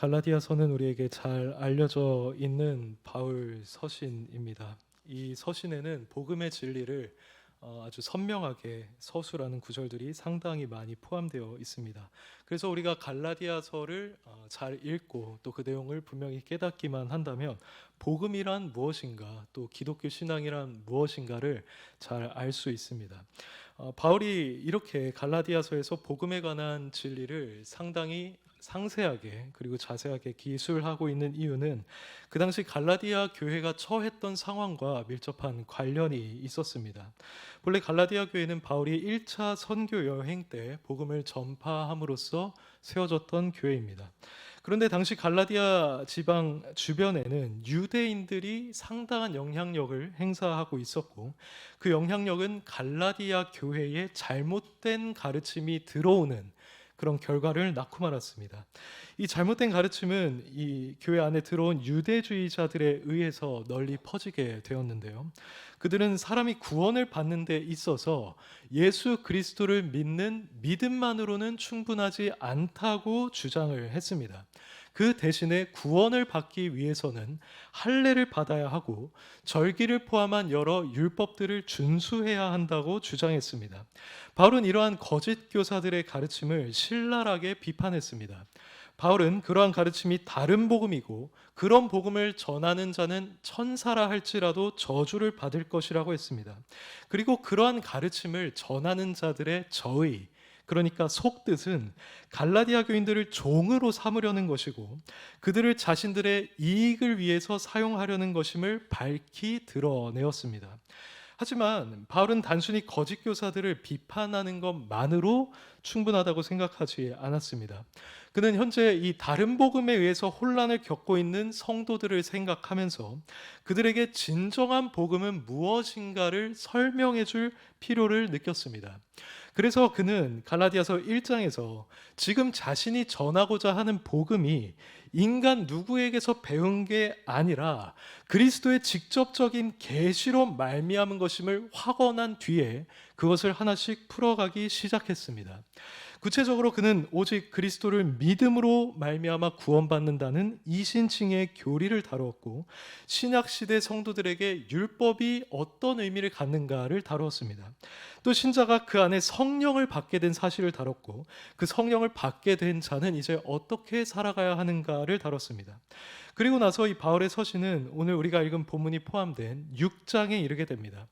갈라디아서는 우리에게 잘 알려져 있는 바울 서신입니다. 이 서신에는 복음의 진리를 아주 선명하게 서술하는 구절들이 상당히 많이 포함되어 있습니다. 그래서 우리가 갈라디아서를 잘 읽고 또 그 내용을 분명히 깨닫기만 한다면 복음이란 무엇인가, 또 기독교 신앙이란 무엇인가를 잘 알 수 있습니다. 바울이 이렇게 갈라디아서에서 복음에 관한 진리를 상당히 상세하게 그리고 자세하게 기술하고 있는 이유는 그 당시 갈라디아 교회가 처했던 상황과 밀접한 관련이 있었습니다. 본래 갈라디아 교회는 바울이 1차 선교 여행 때 복음을 전파함으로써 세워졌던 교회입니다. 그런데 당시 갈라디아 지방 주변에는 유대인들이 상당한 영향력을 행사하고 있었고, 그 영향력은 갈라디아 교회에 잘못된 가르침이 들어오는 그런 결과를 낳고 말았습니다. 이 잘못된 가르침은 이 교회 안에 들어온 유대주의자들에 의해서 널리 퍼지게 되었는데요. 그들은 사람이 구원을 받는 데 있어서 예수 그리스도를 믿는 믿음만으로는 충분하지 않다고 주장을 했습니다. 그 대신에 구원을 받기 위해서는 할례를 받아야 하고 절기를 포함한 여러 율법들을 준수해야 한다고 주장했습니다. 바울은 이러한 거짓 교사들의 가르침을 신랄하게 비판했습니다. 바울은 그러한 가르침이 다른 복음이고 그런 복음을 전하는 자는 천사라 할지라도 저주를 받을 것이라고 했습니다. 그리고 그러한 가르침을 전하는 자들의 저의, 그러니까 속뜻은 갈라디아 교인들을 종으로 삼으려는 것이고 그들을 자신들의 이익을 위해서 사용하려는 것임을 밝히 드러내었습니다. 하지만 바울은 단순히 거짓 교사들을 비판하는 것만으로 충분하다고 생각하지 않았습니다. 그는 현재 이 다른 복음에 의해서 혼란을 겪고 있는 성도들을 생각하면서 그들에게 진정한 복음은 무엇인가를 설명해 줄 필요를 느꼈습니다. 그래서 그는 갈라디아서 1장에서 지금 자신이 전하고자 하는 복음이 인간 누구에게서 배운 게 아니라 그리스도의 직접적인 계시로 말미암은 것임을 확언한 뒤에 그것을 하나씩 풀어가기 시작했습니다. 구체적으로 그는 오직 그리스도를 믿음으로 말미암아 구원받는다는 이신칭의 교리를 다루었고, 신약 시대 성도들에게 율법이 어떤 의미를 갖는가를 다루었습니다. 또 신자가 그 안에 성령을 받게 된 사실을 다뤘고, 그 성령을 받게 된 자는 이제 어떻게 살아가야 하는가를 다뤘습니다. 그리고 나서 이 바울의 서신은 오늘 우리가 읽은 본문이 포함된 6장에 이르게 됩니다.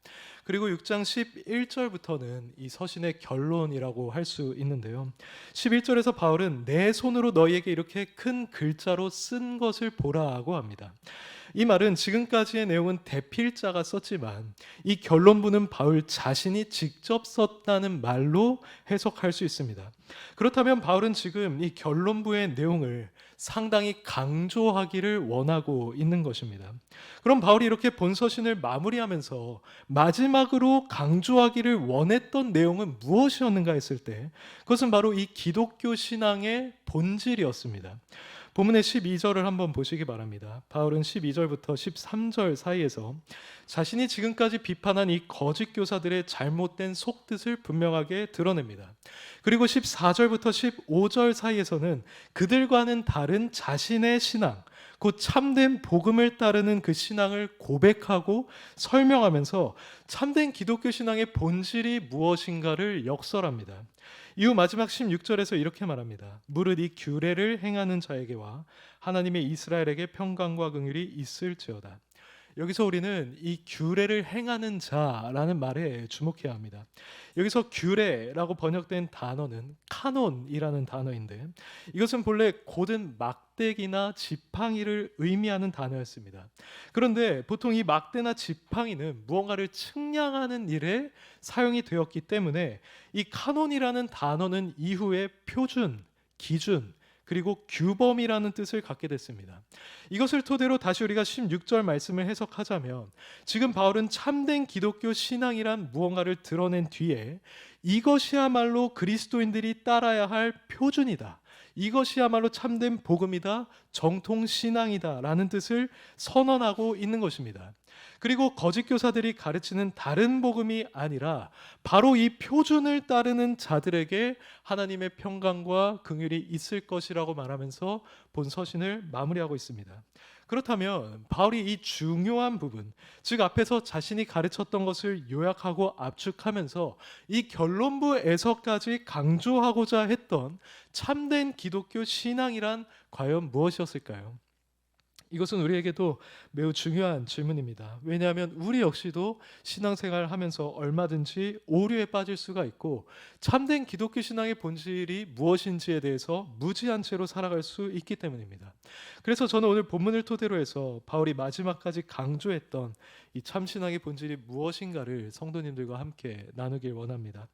그리고 6장 11절부터는 이 서신의 결론이라고 할 수 있는데요. 11절에서 바울은 내 손으로 너희에게 이렇게 큰 글자로 쓴 것을 보라고 합니다. 이 말은 지금까지의 내용은 대필자가 썼지만 이 결론부는 바울 자신이 직접 썼다는 말로 해석할 수 있습니다. 그렇다면 바울은 지금 이 결론부의 내용을 상당히 강조하기를 원하고 있는 것입니다. 그럼 바울이 이렇게 본서신을 마무리하면서 마지막으로 강조하기를 원했던 내용은 무엇이었는가 했을 때 그것은 바로 이 기독교 신앙의 본질이었습니다. 본문의 12절을 한번 보시기 바랍니다. 바울은 12절부터 13절 사이에서 자신이 지금까지 비판한 이 거짓 교사들의 잘못된 속뜻을 분명하게 드러냅니다. 그리고 14절부터 15절 사이에서는 그들과는 다른 자신의 신앙, 곧 참된 복음을 따르는 그 신앙을 고백하고 설명하면서 참된 기독교 신앙의 본질이 무엇인가를 역설합니다. 이후 마지막 16절에서 이렇게 말합니다. 무릇 이 규례를 행하는 자에게와 하나님의 이스라엘에게 평강과 긍휼이 있을지어다. 여기서 우리는 이 규례를 행하는 자라는 말에 주목해야 합니다. 여기서 규례라고 번역된 단어는 카논이라는 단어인데 이것은 본래 고든 막대기나 지팡이를 의미하는 단어였습니다. 그런데 보통 이 막대나 지팡이는 무언가를 측량하는 일에 사용이 되었기 때문에 이 카논이라는 단어는 이후에 표준, 기준, 그리고 규범이라는 뜻을 갖게 됐습니다. 이것을 토대로 다시 우리가 16절 말씀을 해석하자면 지금 바울은 참된 기독교 신앙이란 무언가를 드러낸 뒤에 이것이야말로 그리스도인들이 따라야 할 표준이다, 이것이야말로 참된 복음이다, 정통 신앙이다라는 뜻을 선언하고 있는 것입니다. 그리고 거짓 교사들이 가르치는 다른 복음이 아니라 바로 이 표준을 따르는 자들에게 하나님의 평강과 긍휼이 있을 것이라고 말하면서 본 서신을 마무리하고 있습니다. 그렇다면 바울이 이 중요한 부분, 즉 앞에서 자신이 가르쳤던 것을 요약하고 압축하면서 이 결론부에서까지 강조하고자 했던 참된 기독교 신앙이란 과연 무엇이었을까요? 이것은 우리에게도 매우 중요한 질문입니다. 왜냐하면 우리 역시도 신앙생활을 하면서 얼마든지 오류에 빠질 수가 있고 참된 기독교 신앙의 본질이 무엇인지에 대해서 무지한 채로 살아갈 수 있기 때문입니다. 그래서 저는 오늘 본문을 토대로 해서 바울이 마지막까지 강조했던 이 참신앙의 본질이 무엇인가를 성도님들과 함께 나누길 원합니다.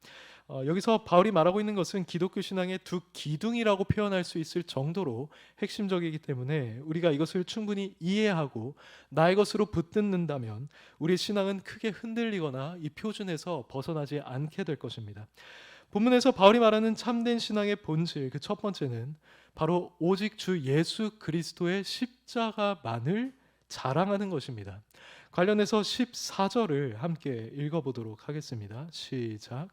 여기서 바울이 말하고 있는 것은 기독교 신앙의 두 기둥이라고 표현할 수 있을 정도로 핵심적이기 때문에 우리가 이것을 충분히 이해하고 나의 것으로 붙든다면 우리의 신앙은 크게 흔들리거나 이 표준에서 벗어나지 않게 될 것입니다. 본문에서 바울이 말하는 참된 신앙의 본질, 그 첫 번째는 바로 오직 주 예수 그리스도의 십자가만을 자랑하는 것입니다. 관련해서 14절을 함께 읽어보도록 하겠습니다. 시작.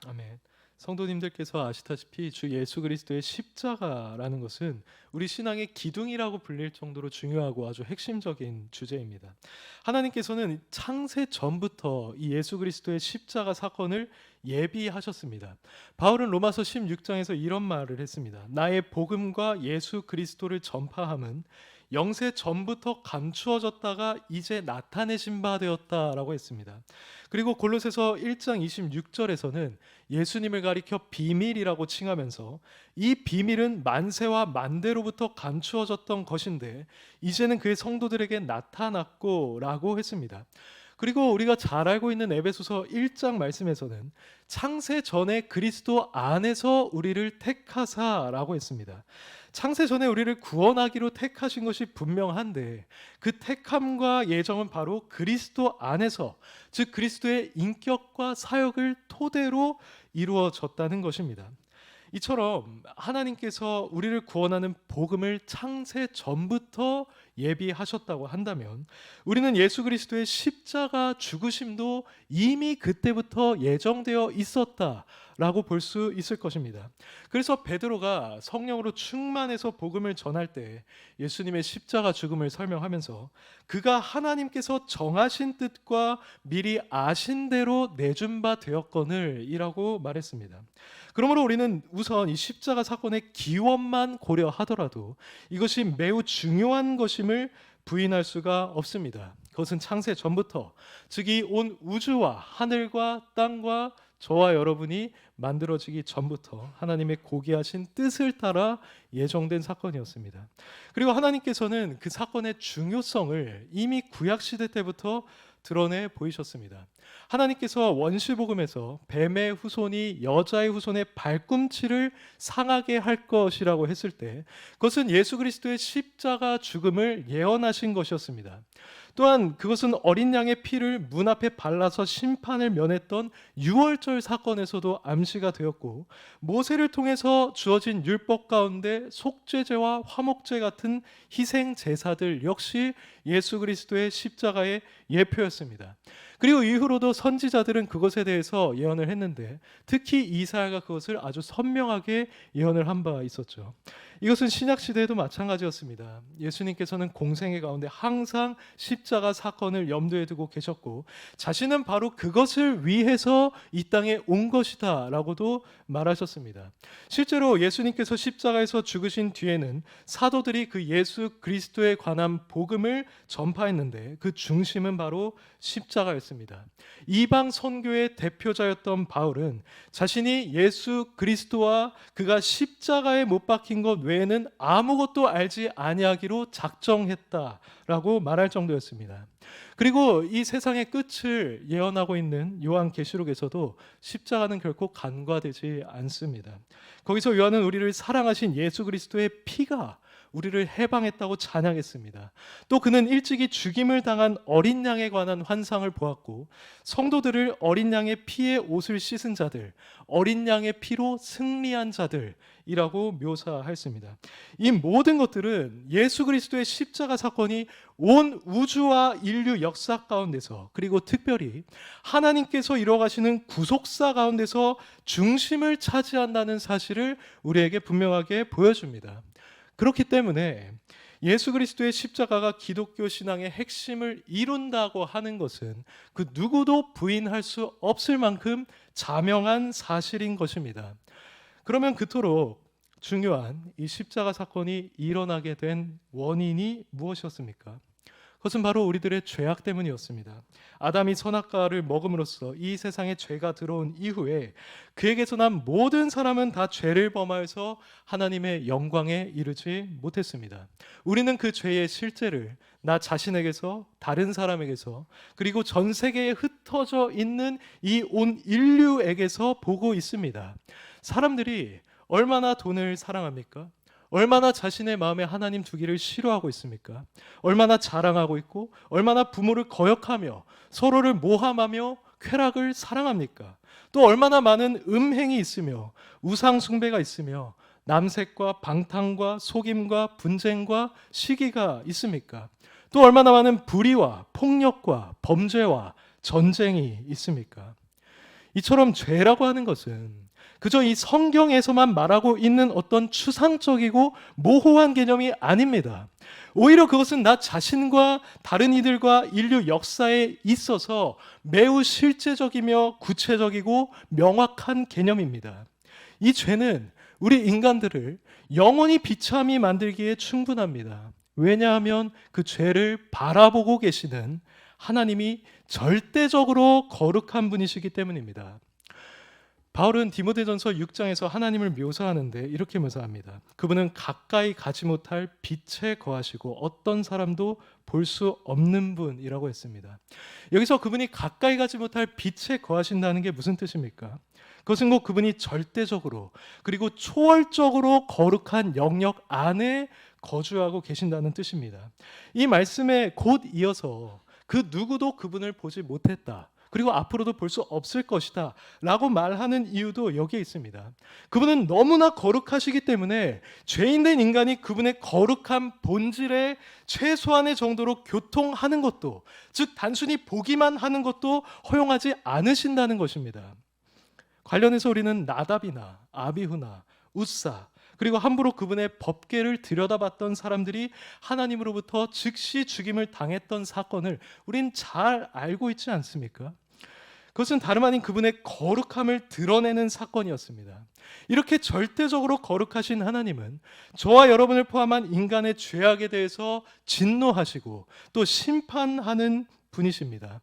아멘. 성도님들께서 아시다시피 주 예수 그리스도의 십자가라는 것은 우리 신앙의 기둥이라고 불릴 정도로 중요하고 아주 핵심적인 주제입니다. 하나님께서는 창세 전부터 이 예수 그리스도의 십자가 사건을 예비하셨습니다. 바울은 로마서 16장에서 이런 말을 했습니다. 나의 복음과 예수 그리스도를 전파함은 영세 전부터 감추어졌다가 이제 나타내신 바 되었다라고 했습니다. 그리고 골로새서 1장 26절에서는 예수님을 가리켜 비밀이라고 칭하면서 이 비밀은 만세와 만대로부터 감추어졌던 것인데 이제는 그의 성도들에게 나타났고 라고 했습니다. 그리고 우리가 잘 알고 있는 에베소서 1장 말씀에서는 창세 전에 그리스도 안에서 우리를 택하사라고 했습니다. 창세 전에 우리를 구원하기로 택하신 것이 분명한데 그 택함과 예정은 바로 그리스도 안에서, 즉 그리스도의 인격과 사역을 토대로 이루어졌다는 것입니다. 이처럼 하나님께서 우리를 구원하는 복음을 창세 전부터 예비하셨다고 한다면 우리는 예수 그리스도의 십자가 죽으심도 이미 그때부터 예정되어 있었다라고 볼 수 있을 것입니다. 그래서 베드로가 성령으로 충만해서 복음을 전할 때 예수님의 십자가 죽음을 설명하면서 그가 하나님께서 정하신 뜻과 미리 아신 대로 내준 바 되었거늘 이라고 말했습니다. 그러므로 우리는 우선 이 십자가 사건의 기원만 고려하더라도 이것이 매우 중요한 것임을 부인할 수가 없습니다. 그것은 창세 전부터, 즉 이 온 우주와 하늘과 땅과 저와 여러분이 만들어지기 전부터 하나님의 고귀하신 뜻을 따라 예정된 사건이었습니다. 그리고 하나님께서는 그 사건의 중요성을 이미 구약시대 때부터 드러내 보이셨습니다. 하나님께서 원시복음에서 뱀의 후손이 여자의 후손의 발꿈치를 상하게 할 것이라고 했을 때 그것은 예수 그리스도의 십자가 죽음을 예언하신 것이었습니다. 또한 그것은 어린 양의 피를 문 앞에 발라서 심판을 면했던 유월절 사건에서도 암시가 되었고 모세를 통해서 주어진 율법 가운데 속죄제와 화목제 같은 희생 제사들 역시 예수 그리스도의 십자가의 예표였습니다. 그리고 이후로도 선지자들은 그것에 대해서 예언을 했는데 특히 이사야가 그것을 아주 선명하게 예언을 한 바 있었죠. 이것은 신약 시대에도 마찬가지였습니다. 예수님께서는 공생애 가운데 항상 십자가 사건을 염두에 두고 계셨고 자신은 바로 그것을 위해서 이 땅에 온 것이다 라고도 말하셨습니다. 실제로 예수님께서 십자가에서 죽으신 뒤에는 사도들이 그 예수 그리스도에 관한 복음을 전파했는데 그 중심은 바로 십자가였습니다. 이방 선교의 대표자였던 바울은 자신이 예수 그리스도와 그가 십자가에 못 박힌 것 외에는 아무것도 알지 아니하기로 작정했다라고 말할 정도였습니다. 그리고 이 세상의 끝을 예언하고 있는 요한계시록에서도 십자가는 결코 간과되지 않습니다. 거기서 요한은 우리를 사랑하신 예수 그리스도의 피가 우리를 해방했다고 찬양했습니다. 또 그는 일찍이 죽임을 당한 어린 양에 관한 환상을 보았고 성도들을 어린 양의 피에 옷을 씻은 자들, 어린 양의 피로 승리한 자들이라고 묘사했습니다. 이 모든 것들은 예수 그리스도의 십자가 사건이 온 우주와 인류 역사 가운데서, 그리고 특별히 하나님께서 이루어가시는 구속사 가운데서 중심을 차지한다는 사실을 우리에게 분명하게 보여줍니다. 그렇기 때문에 예수 그리스도의 십자가가 기독교 신앙의 핵심을 이룬다고 하는 것은 그 누구도 부인할 수 없을 만큼 자명한 사실인 것입니다. 그러면 그토록 중요한 이 십자가 사건이 일어나게 된 원인이 무엇이었습니까? 그것은 바로 우리들의 죄악 때문이었습니다. 아담이 선악과를 먹음으로써 이 세상에 죄가 들어온 이후에 그에게서 난 모든 사람은 다 죄를 범하여서 하나님의 영광에 이르지 못했습니다. 우리는 그 죄의 실제를 나 자신에게서, 다른 사람에게서, 그리고 전 세계에 흩어져 있는 이 온 인류에게서 보고 있습니다. 사람들이 얼마나 돈을 사랑합니까? 얼마나 자신의 마음에 하나님 두기를 싫어하고 있습니까? 얼마나 자랑하고 있고 얼마나 부모를 거역하며 서로를 모함하며 쾌락을 사랑합니까? 또 얼마나 많은 음행이 있으며 우상 숭배가 있으며 남색과 방탕과 속임과 분쟁과 시기가 있습니까? 또 얼마나 많은 불의와 폭력과 범죄와 전쟁이 있습니까? 이처럼 죄라고 하는 것은 그저 이 성경에서만 말하고 있는 어떤 추상적이고 모호한 개념이 아닙니다. 오히려 그것은 나 자신과 다른 이들과 인류 역사에 있어서 매우 실제적이며 구체적이고 명확한 개념입니다. 이 죄는 우리 인간들을 영원히 비참히 만들기에 충분합니다. 왜냐하면 그 죄를 바라보고 계시는 하나님이 절대적으로 거룩한 분이시기 때문입니다. 바울은 디모데전서 6장에서 하나님을 묘사하는데 이렇게 묘사합니다. 그분은 가까이 가지 못할 빛에 거하시고 어떤 사람도 볼 수 없는 분이라고 했습니다. 여기서 그분이 가까이 가지 못할 빛에 거하신다는 게 무슨 뜻입니까? 그것은 곧 그분이 절대적으로 그리고 초월적으로 거룩한 영역 안에 거주하고 계신다는 뜻입니다. 이 말씀에 곧 이어서 그 누구도 그분을 보지 못했다, 그리고 앞으로도 볼 수 없을 것이다 라고 말하는 이유도 여기에 있습니다. 그분은 너무나 거룩하시기 때문에 죄인된 인간이 그분의 거룩한 본질에 최소한의 정도로 교통하는 것도, 즉 단순히 보기만 하는 것도 허용하지 않으신다는 것입니다. 관련해서 우리는 나답이나 아비후나 웃사, 그리고 함부로 그분의 법궤를 들여다봤던 사람들이 하나님으로부터 즉시 죽임을 당했던 사건을 우린 잘 알고 있지 않습니까? 그것은 다름 아닌 그분의 거룩함을 드러내는 사건이었습니다. 이렇게 절대적으로 거룩하신 하나님은 저와 여러분을 포함한 인간의 죄악에 대해서 진노하시고 또 심판하는 분이십니다.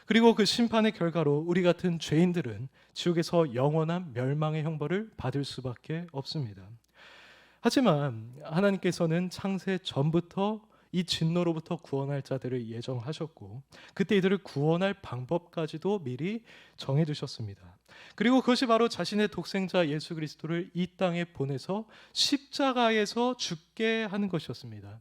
그리고 그 심판의 결과로 우리 같은 죄인들은 지옥에서 영원한 멸망의 형벌을 받을 수밖에 없습니다. 하지만 하나님께서는 창세 전부터 이 진노로부터 구원할 자들을 예정하셨고 그때 이들을 구원할 방법까지도 미리 정해두셨습니다. 그리고 그것이 바로 자신의 독생자 예수 그리스도를 이 땅에 보내서 십자가에서 죽게 하는 것이었습니다.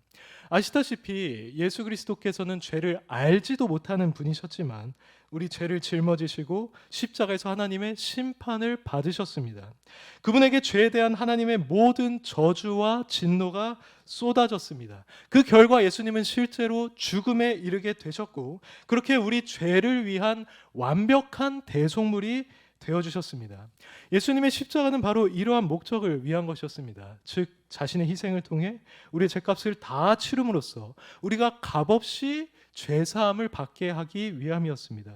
아시다시피 예수 그리스도께서는 죄를 알지도 못하는 분이셨지만 우리 죄를 짊어지시고 십자가에서 하나님의 심판을 받으셨습니다. 그분에게 죄에 대한 하나님의 모든 저주와 진노가 쏟아졌습니다. 그 결과 예수님은 실제로 죽음에 이르게 되셨고 그렇게 우리 죄를 위한 완벽한 대속물이 되어주셨습니다. 예수님의 십자가는 바로 이러한 목적을 위한 것이었습니다. 즉 자신의 희생을 통해 우리의 죄값을 다 치름으로써 우리가 값없이 죄사함을 받게 하기 위함이었습니다.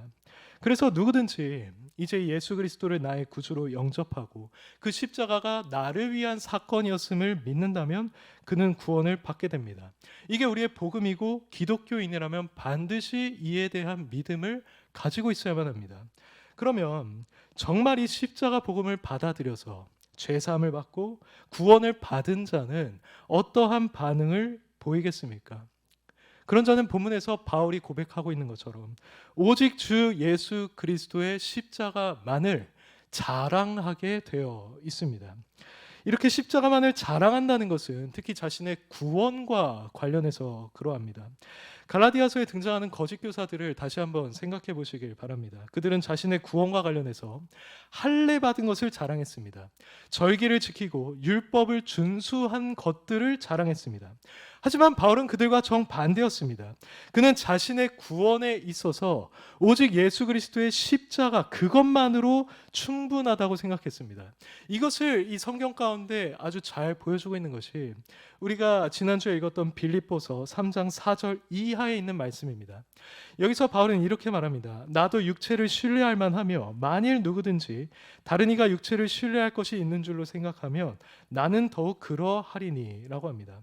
그래서 누구든지 이제 예수 그리스도를 나의 구주로 영접하고 그 십자가가 나를 위한 사건이었음을 믿는다면 그는 구원을 받게 됩니다. 이게 우리의 복음이고 기독교인이라면 반드시 이에 대한 믿음을 가지고 있어야만 합니다. 그러면 정말 이 십자가 복음을 받아들여서 죄사함을 받고 구원을 받은 자는 어떠한 반응을 보이겠습니까? 그런 자는 본문에서 바울이 고백하고 있는 것처럼 오직 주 예수 그리스도의 십자가만을 자랑하게 되어 있습니다. 이렇게 십자가만을 자랑한다는 것은 특히 자신의 구원과 관련해서 그러합니다. 갈라디아서에 등장하는 거짓 교사들을 다시 한번 생각해 보시길 바랍니다. 그들은 자신의 구원과 관련해서 할례 받은 것을 자랑했습니다. 절기를 지키고 율법을 준수한 것들을 자랑했습니다. 하지만 바울은 그들과 정반대였습니다. 그는 자신의 구원에 있어서 오직 예수 그리스도의 십자가 그것만으로 충분하다고 생각했습니다. 이것을 이 성경 가운데 아주 잘 보여주고 있는 것이 우리가 지난주에 읽었던 빌립보서 3장 4절 이하에 있는 말씀입니다. 여기서 바울은 이렇게 말합니다. 나도 육체를 신뢰할 만하며 만일 누구든지 다른 이가 육체를 신뢰할 것이 있는 줄로 생각하면 나는 더욱 그러하리니 라고 합니다.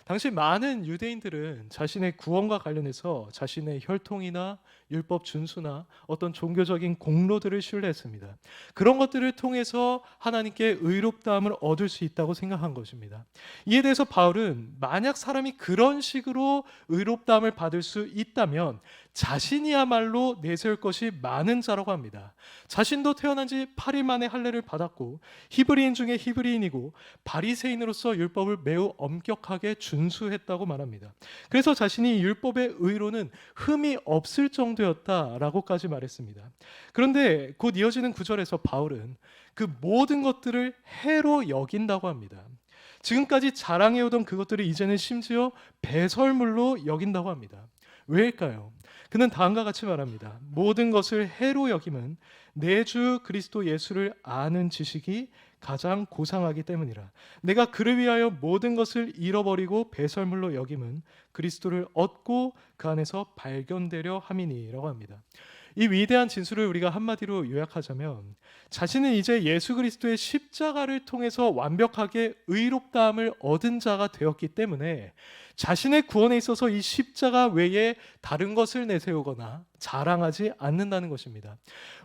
당시 많은 유대인들은 자신의 구원과 관련해서 자신의 혈통이나 율법 준수나 어떤 종교적인 공로들을 신뢰했습니다. 그런 것들을 통해서 하나님께 의롭다함을 얻을 수 있다고 생각한 것입니다. 이에 대해서 바울은 만약 사람이 그런 식으로 의롭다함을 받을 수 있다면 자신이야말로 내세울 것이 많은 자라고 합니다. 자신도 태어난 지 8일 만에 할례를 받았고 히브리인 중에 히브리인이고 바리새인으로서 율법을 매우 엄격하게 준수했다고 말합니다. 그래서 자신이 율법의 의로는 흠이 없을 정도였다라고까지 말했습니다. 그런데 곧 이어지는 구절에서 바울은 그 모든 것들을 해로 여긴다고 합니다. 지금까지 자랑해오던 그것들을 이제는 심지어 배설물로 여긴다고 합니다. 왜일까요? 그는 다음과 같이 말합니다. 모든 것을 해로 여김은 내 주 그리스도 예수를 아는 지식이 가장 고상하기 때문이라. 내가 그를 위하여 모든 것을 잃어버리고 배설물로 여김은 그리스도를 얻고 그 안에서 발견되려 함이니라고 합니다. 이 위대한 진술을 우리가 한마디로 요약하자면 자신은 이제 예수 그리스도의 십자가를 통해서 완벽하게 의롭다함을 얻은 자가 되었기 때문에 자신의 구원에 있어서 이 십자가 외에 다른 것을 내세우거나 자랑하지 않는다는 것입니다.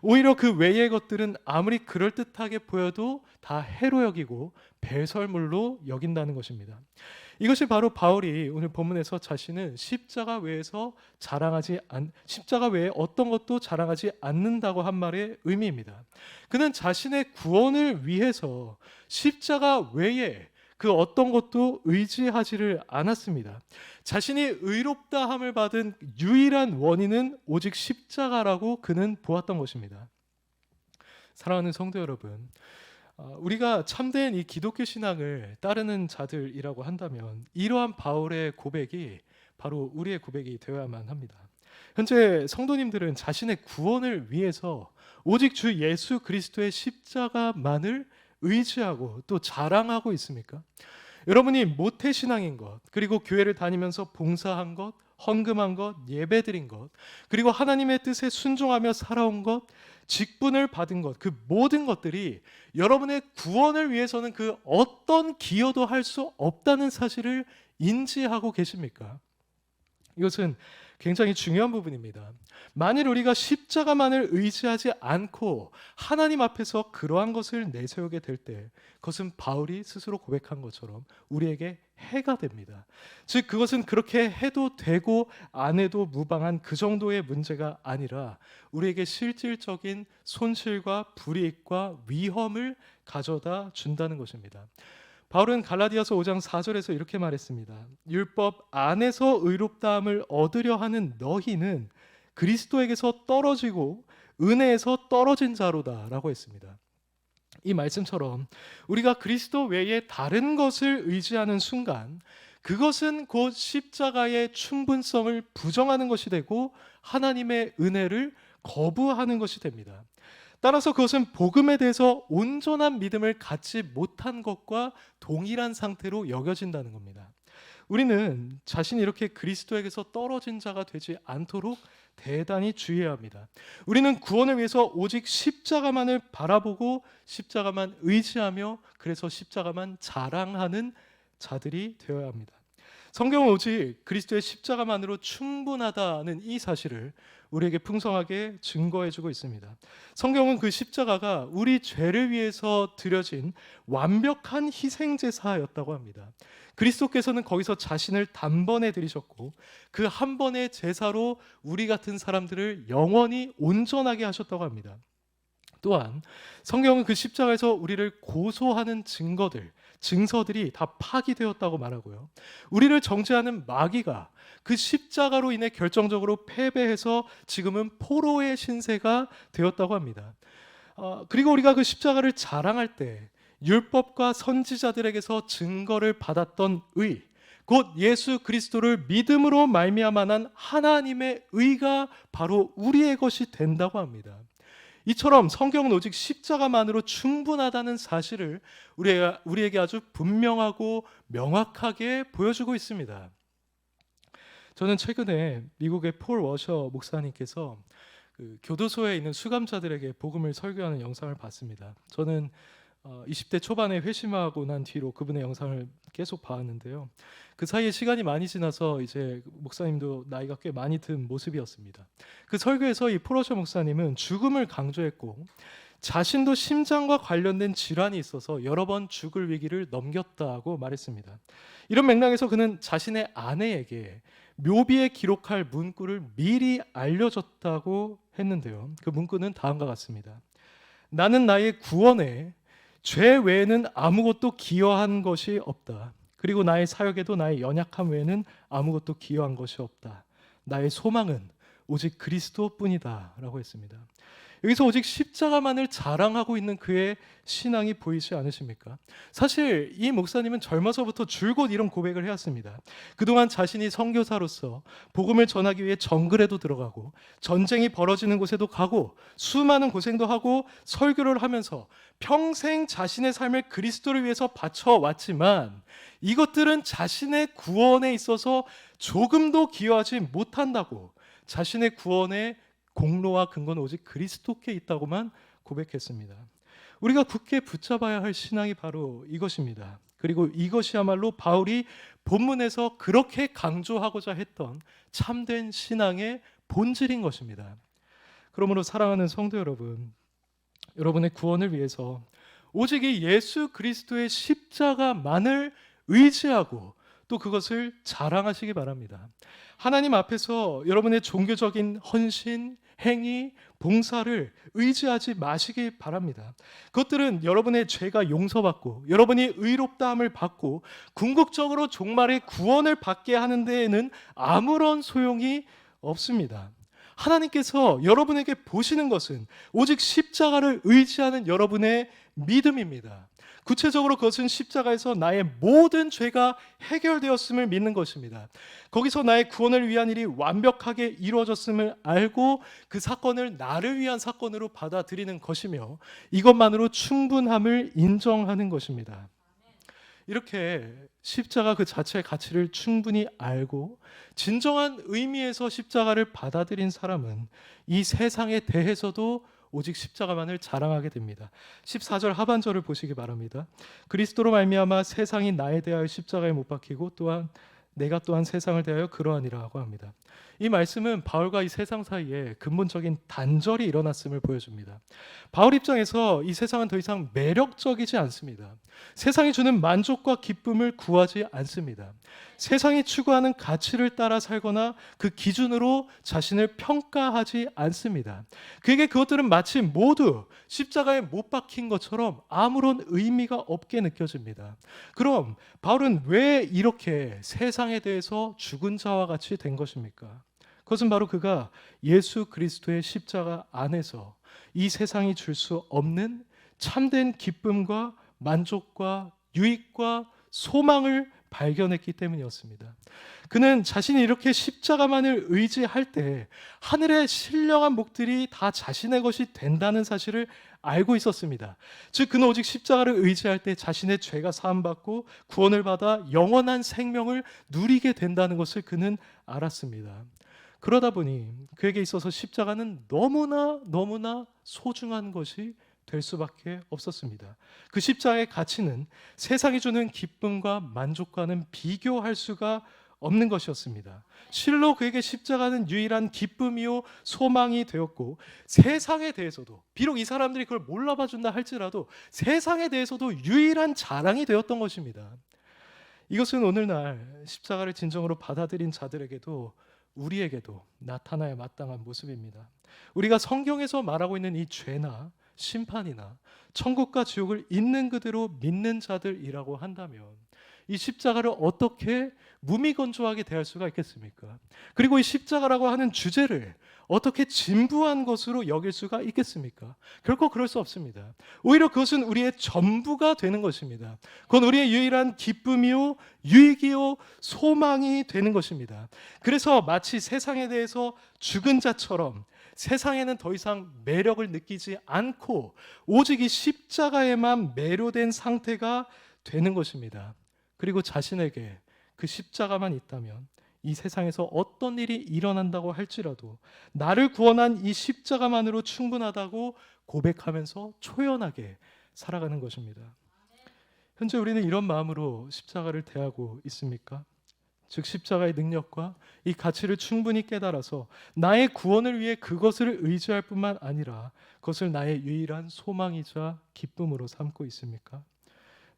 오히려 그 외의 것들은 아무리 그럴듯하게 보여도 다 해로 여기고 배설물로 여긴다는 것입니다. 이것이 바로 바울이 오늘 본문에서 자신은 십자가 외에 어떤 것도 자랑하지 않는다고 한 말의 의미입니다. 그는 자신의 구원을 위해서 십자가 외에 그 어떤 것도 의지하지를 않았습니다. 자신이 의롭다함을 받은 유일한 원인은 오직 십자가라고 그는 보았던 것입니다. 사랑하는 성도 여러분, 우리가 참된 이 기독교 신앙을 따르는 자들이라고 한다면 이러한 바울의 고백이 바로 우리의 고백이 되어야만 합니다. 현재 성도님들은 자신의 구원을 위해서 오직 주 예수 그리스도의 십자가만을 의지하고 또 자랑하고 있습니까? 여러분이 모태신앙인 것, 그리고 교회를 다니면서 봉사한 것, 헌금한 것, 예배드린 것, 그리고 하나님의 뜻에 순종하며 살아온 것, 직분을 받은 것, 그 모든 것들이 여러분의 구원을 위해서는 그 어떤 기여도 할 수 없다는 사실을 인지하고 계십니까? 이것은 굉장히 중요한 부분입니다. 만일 우리가 십자가만을 의지하지 않고 하나님 앞에서 그러한 것을 내세우게 될 때 그것은 바울이 스스로 고백한 것처럼 우리에게 해가 됩니다. 즉 그것은 그렇게 해도 되고 안 해도 무방한 그 정도의 문제가 아니라 우리에게 실질적인 손실과 불이익과 위험을 가져다 준다는 것입니다. 바울은 갈라디아서 5장 4절에서 이렇게 말했습니다. 율법 안에서 의롭다함을 얻으려 하는 너희는 그리스도에게서 떨어지고 은혜에서 떨어진 자로다라고 했습니다. 이 말씀처럼 우리가 그리스도 외에 다른 것을 의지하는 순간 그것은 곧 십자가의 충분성을 부정하는 것이 되고 하나님의 은혜를 거부하는 것이 됩니다. 따라서 그것은 복음에 대해서 온전한 믿음을 갖지 못한 것과 동일한 상태로 여겨진다는 겁니다. 우리는 자신이 이렇게 그리스도에게서 떨어진 자가 되지 않도록 대단히 주의해야 합니다. 우리는 구원을 위해서 오직 십자가만을 바라보고 십자가만 의지하며 그래서 십자가만 자랑하는 자들이 되어야 합니다. 성경은 오직 그리스도의 십자가만으로 충분하다는 이 사실을 우리에게 풍성하게 증거해주고 있습니다. 성경은 그 십자가가 우리 죄를 위해서 드려진 완벽한 희생제사였다고 합니다. 그리스도께서는 거기서 자신을 단번에 드리셨고 그 한 번의 제사로 우리 같은 사람들을 영원히 온전하게 하셨다고 합니다. 또한 성경은 그 십자가에서 우리를 고소하는 증거들, 증서들이 다 파기되었다고 말하고요. 우리를 정죄하는 마귀가 그 십자가로 인해 결정적으로 패배해서 지금은 포로의 신세가 되었다고 합니다. 그리고 우리가 그 십자가를 자랑할 때 율법과 선지자들에게서 증거를 받았던 의, 곧 예수 그리스도를 믿음으로 말미암아 난 하나님의 의가 바로 우리의 것이 된다고 합니다. 이처럼 성경은 오직 십자가만으로 충분하다는 사실을 우리에게 아주 분명하고 명확하게 보여주고 있습니다. 저는 최근에 미국의 폴 워셔 목사님께서 그 교도소에 있는 수감자들에게 복음을 설교하는 영상을 봤습니다. 저는 20대 초반에 회심하고 난 뒤로 그분의 영상을 계속 봐왔는데요. 그 사이에 시간이 많이 지나서 이제 목사님도 나이가 꽤 많이 든 모습이었습니다. 그 설교에서 이 포러셔 목사님은 죽음을 강조했고 자신도 심장과 관련된 질환이 있어서 여러 번 죽을 위기를 넘겼다고 말했습니다. 이런 맥락에서 그는 자신의 아내에게 묘비에 기록할 문구를 미리 알려줬다고 했는데요. 그 문구는 다음과 같습니다. 나는 나의 구원에 죄 외에는 아무것도 기여한 것이 없다. 그리고 나의 사역에도 나의 연약함 외에는 아무것도 기여한 것이 없다. 나의 소망은 오직 그리스도뿐이다 라고 했습니다. 여기서 오직 십자가만을 자랑하고 있는 그의 신앙이 보이지 않으십니까? 사실 이 목사님은 젊어서부터 줄곧 이런 고백을 해왔습니다. 그동안 자신이 선교사로서 복음을 전하기 위해 정글에도 들어가고 전쟁이 벌어지는 곳에도 가고 수많은 고생도 하고 설교를 하면서 평생 자신의 삶을 그리스도를 위해서 바쳐왔지만 이것들은 자신의 구원에 있어서 조금도 기여하지 못한다고, 자신의 구원의 공로와 근거는 오직 그리스도께 있다고만 고백했습니다. 우리가 굳게 붙잡아야 할 신앙이 바로 이것입니다. 그리고 이것이야말로 바울이 본문에서 그렇게 강조하고자 했던 참된 신앙의 본질인 것입니다. 그러므로 사랑하는 성도 여러분, 여러분의 구원을 위해서 오직 이 예수 그리스도의 십자가만을 의지하고 또 그것을 자랑하시기 바랍니다. 하나님 앞에서 여러분의 종교적인 헌신, 행위, 봉사를 의지하지 마시기 바랍니다. 그것들은 여러분의 죄가 용서받고 여러분이 의롭다함을 받고 궁극적으로 종말의 구원을 받게 하는 데에는 아무런 소용이 없습니다. 하나님께서 여러분에게 보시는 것은 오직 십자가를 의지하는 여러분의 믿음입니다. 구체적으로 그것은 십자가에서 나의 모든 죄가 해결되었음을 믿는 것입니다. 거기서 나의 구원을 위한 일이 완벽하게 이루어졌음을 알고 그 사건을 나를 위한 사건으로 받아들이는 것이며 이것만으로 충분함을 인정하는 것입니다. 이렇게 십자가 그 자체의 가치를 충분히 알고 진정한 의미에서 십자가를 받아들인 사람은 이 세상에 대해서도 오직 십자가만을 자랑하게 됩니다. 14절 하반절을 보시기 바랍니다. 그리스도로 말미암아 세상이 나에 대하여 십자가에 못 박히고 또한 내가 또한 세상을 대하여 그러하니라고 합니다. 이 말씀은 바울과 이 세상 사이에 근본적인 단절이 일어났음을 보여줍니다. 바울 입장에서 이 세상은 더 이상 매력적이지 않습니다. 세상이 주는 만족과 기쁨을 구하지 않습니다. 세상이 추구하는 가치를 따라 살거나 그 기준으로 자신을 평가하지 않습니다. 그에게 그것들은 마치 모두 십자가에 못 박힌 것처럼 아무런 의미가 없게 느껴집니다. 그럼 바울은 왜 이렇게 세상에 대해서 죽은 자와 같이 된 것입니까? 그것은 바로 그가 예수 그리스도의 십자가 안에서 이 세상이 줄 수 없는 참된 기쁨과 만족과 유익과 소망을 발견했기 때문이었습니다. 그는 자신이 이렇게 십자가만을 의지할 때 하늘의 신령한 복들이 다 자신의 것이 된다는 사실을 알고 있었습니다. 즉 그는 오직 십자가를 의지할 때 자신의 죄가 사함받고 구원을 받아 영원한 생명을 누리게 된다는 것을 그는 알았습니다. 그러다 보니 그에게 있어서 십자가는 너무나 소중한 것이 될 수밖에 없었습니다. 그 십자가의 가치는 세상이 주는 기쁨과 만족과는 비교할 수가 없는 것이었습니다. 실로 그에게 십자가는 유일한 기쁨이요 소망이 되었고 세상에 대해서도 비록 이 사람들이 그걸 몰라봐 준다 할지라도 세상에 대해서도 유일한 자랑이 되었던 것입니다. 이것은 오늘날 십자가를 진정으로 받아들인 자들에게도 우리에게도 나타나야 마땅한 모습입니다. 우리가 성경에서 말하고 있는 이 죄나 심판이나 천국과 지옥을 있는 그대로 믿는 자들이라고 한다면 이 십자가를 어떻게 무미건조하게 대할 수가 있겠습니까? 그리고 이 십자가라고 하는 주제를 어떻게 진부한 것으로 여길 수가 있겠습니까? 결코 그럴 수 없습니다. 오히려 그것은 우리의 전부가 되는 것입니다. 그건 우리의 유일한 기쁨이요, 유익이요, 소망이 되는 것입니다. 그래서 마치 세상에 대해서 죽은 자처럼 세상에는 더 이상 매력을 느끼지 않고 오직 이 십자가에만 매료된 상태가 되는 것입니다. 그리고 자신에게 그 십자가만 있다면 이 세상에서 어떤 일이 일어난다고 할지라도 나를 구원한 이 십자가만으로 충분하다고 고백하면서 초연하게 살아가는 것입니다. 현재 우리는 이런 마음으로 십자가를 대하고 있습니까? 즉 십자가의 능력과 이 가치를 충분히 깨달아서 나의 구원을 위해 그것을 의지할 뿐만 아니라 그것을 나의 유일한 소망이자 기쁨으로 삼고 있습니까?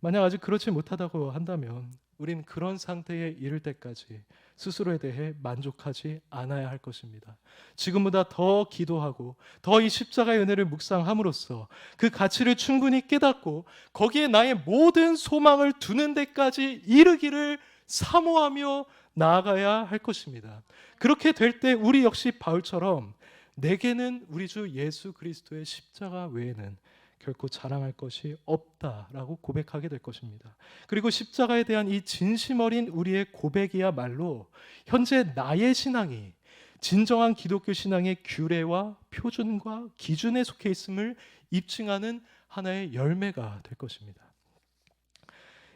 만약 아직 그렇지 못하다고 한다면 우린 그런 상태에 이를 때까지 스스로에 대해 만족하지 않아야 할 것입니다. 지금보다 더 기도하고 더 이 십자가의 은혜를 묵상함으로써 그 가치를 충분히 깨닫고 거기에 나의 모든 소망을 두는 데까지 이르기를 사모하며 나아가야 할 것입니다. 그렇게 될 때 우리 역시 바울처럼 내게는 우리 주 예수 그리스도의 십자가 외에는 결코 자랑할 것이 없다라고 고백하게 될 것입니다. 그리고 십자가에 대한 이 진심 어린 우리의 고백이야말로 현재 나의 신앙이 진정한 기독교 신앙의 규례와 표준과 기준에 속해 있음을 입증하는 하나의 열매가 될 것입니다.